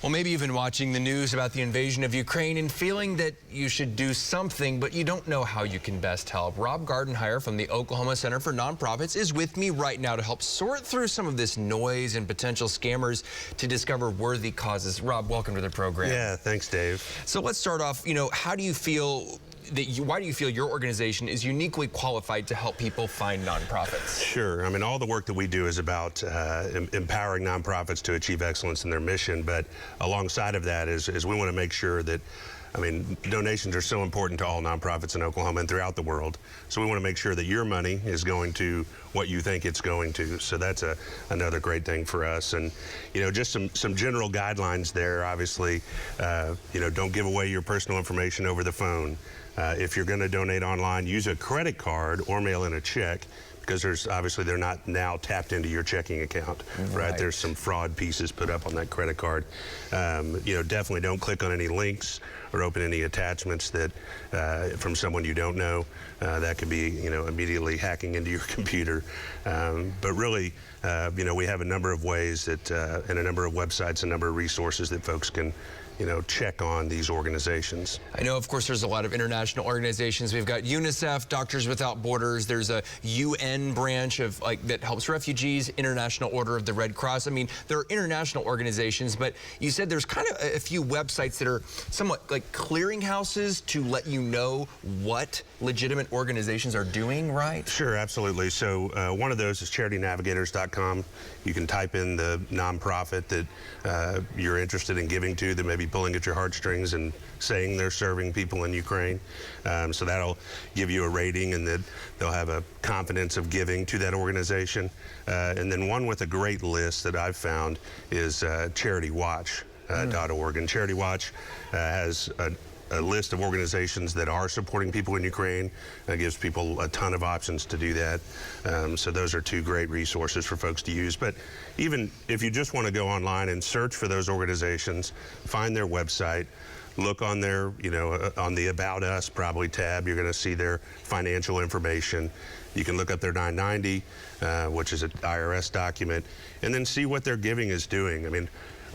Well, maybe you've been watching the news about the invasion of Ukraine and feeling that you should do something, but you don't know how you can best help. Rob Gardenhire from the Oklahoma Center for Nonprofits is with me right now to help sort through some of this noise and potential scammers to discover worthy causes. Rob, welcome to the program. Yeah, thanks, Dave. So let's start off, how do you feel why do you feel your organization is uniquely qualified to help people find nonprofits? Sure. I mean, all the work that we do is about empowering nonprofits to achieve excellence in their mission. But alongside of that is we want to make sure that, donations are so important to all nonprofits in Oklahoma and throughout the world. So we want to make sure that your money is going to what you think it's going to. So that's another great thing for us. And, just some general guidelines there. Obviously, don't give away your personal information over the phone. If you're going to donate online, use a credit card or mail in a check, because they're not now tapped into your checking account, right? There's some fraud pieces put up on that credit card. Definitely don't click on any links or open any attachments that from someone you don't know. That could be, immediately hacking into your computer. But really, we have a number of ways that, and a number of websites, a number of resources that folks can check on these organizations. I know, of course, there's a lot of international organizations. We've got UNICEF, Doctors Without Borders. There's a UN branch of that helps refugees, International Order of the Red Cross. There are international organizations, but you said there's kind of a few websites that are somewhat like clearinghouses to let you know what legitimate organizations are doing, right? Sure, absolutely. So one of those is charitynavigators.com. You can type in the nonprofit that you're interested in giving to, that may be pulling at your heartstrings and saying they're serving people in Ukraine. So that'll give you a rating, and that they'll have a confidence of giving to that organization. And then one with a great list that I've found is CharityWatch.org. And Charity Watch has a list of organizations that are supporting people in Ukraine. Gives people a ton of options to do that. So those are two great resources for folks to use. But even if you just want to go online and search for those organizations, find their website, look on their, on the About Us probably tab, you're going to see their financial information. You can look up their 990, which is an IRS document, and then see what their giving is doing.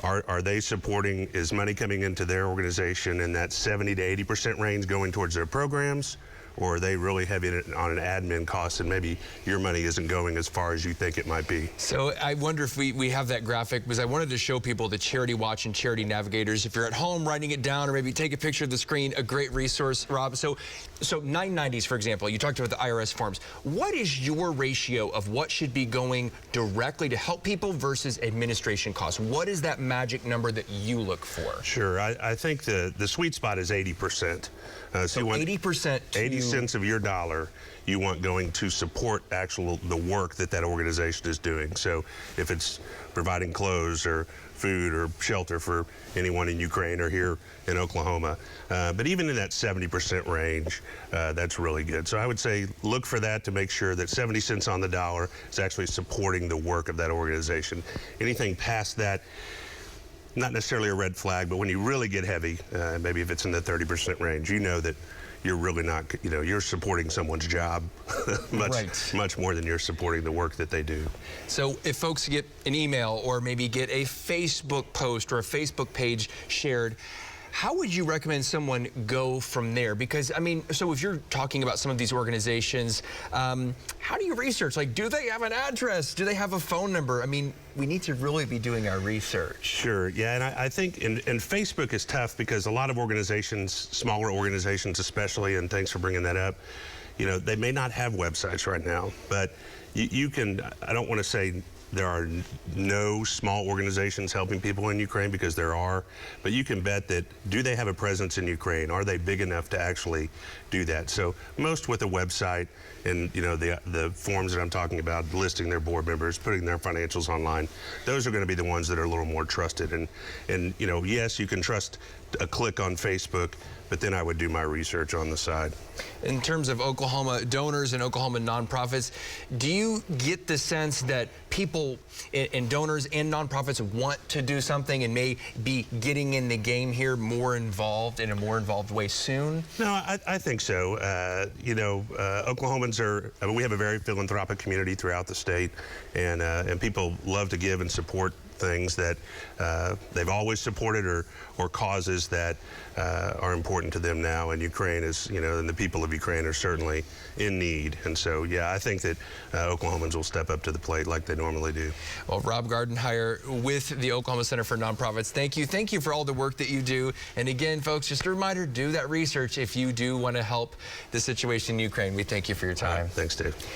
Are they supporting, is money coming into their organization in that 70 to 80% range going towards their programs? Or are they really heavy on an admin cost, and maybe your money isn't going as far as you think it might be? So I wonder if we have that graphic, because I wanted to show people the Charity Watch and Charity Navigators. If you're at home writing it down, or maybe take a picture of the screen, a great resource, Rob. So 990s, for example, you talked about the IRS forms. What is your ratio of what should be going directly to help people versus administration costs? What is that magic number that you look for? Sure, I think the sweet spot is 80%. So you want 80%, 80 cents of your dollar you want going to support the work that organization is doing. So if it's providing clothes or food or shelter for anyone in Ukraine or here in Oklahoma. But even in that 70% range, that's really good. So I would say look for that to make sure that 70 cents on the dollar is actually supporting the work of that organization. Anything past that, not necessarily a red flag, but when you really get heavy, maybe if it's in the 30% range, you know that you're really not, you're supporting someone's job much more than you're supporting the work that they do. So if folks get an email or maybe get a Facebook post or a Facebook page shared, how would you recommend someone go from there? Because, so if you're talking about some of these organizations, how do you research? Like, do they have an address? Do they have a phone number? We need to really be doing our research. Sure, yeah, and I think, and Facebook is tough because a lot of organizations, smaller organizations especially, and thanks for bringing that up, they may not have websites right now, but you can, I don't want to say there are no small organizations helping people in Ukraine, because there are, but you can bet that, do they have a presence in Ukraine? Are they big enough to actually do that? So most with a website and the forms that I'm talking about, listing their board members, putting their financials online, those are going to be the ones that are a little more trusted. And yes, you can trust a click on Facebook, but then I would do my research on the side. In terms of Oklahoma donors and Oklahoma nonprofits, do you get the sense that people and donors and nonprofits want to do something and may be getting in the game here, more involved in a more involved way soon? No, I think so. Oklahomans we have a very philanthropic community throughout the state, and people love to give and support things that they've always supported or causes that are important to them now. And Ukraine is, and the people of Ukraine are certainly in need. And so, yeah, I think that Oklahomans will step up to the plate like they normally do. Well, Rob Gardenhire with the Oklahoma Center for Nonprofits, thank you. Thank you for all the work that you do. And again, folks, just a reminder, do that research if you do want to help the situation in Ukraine. We thank you for your time. Thanks, Dave.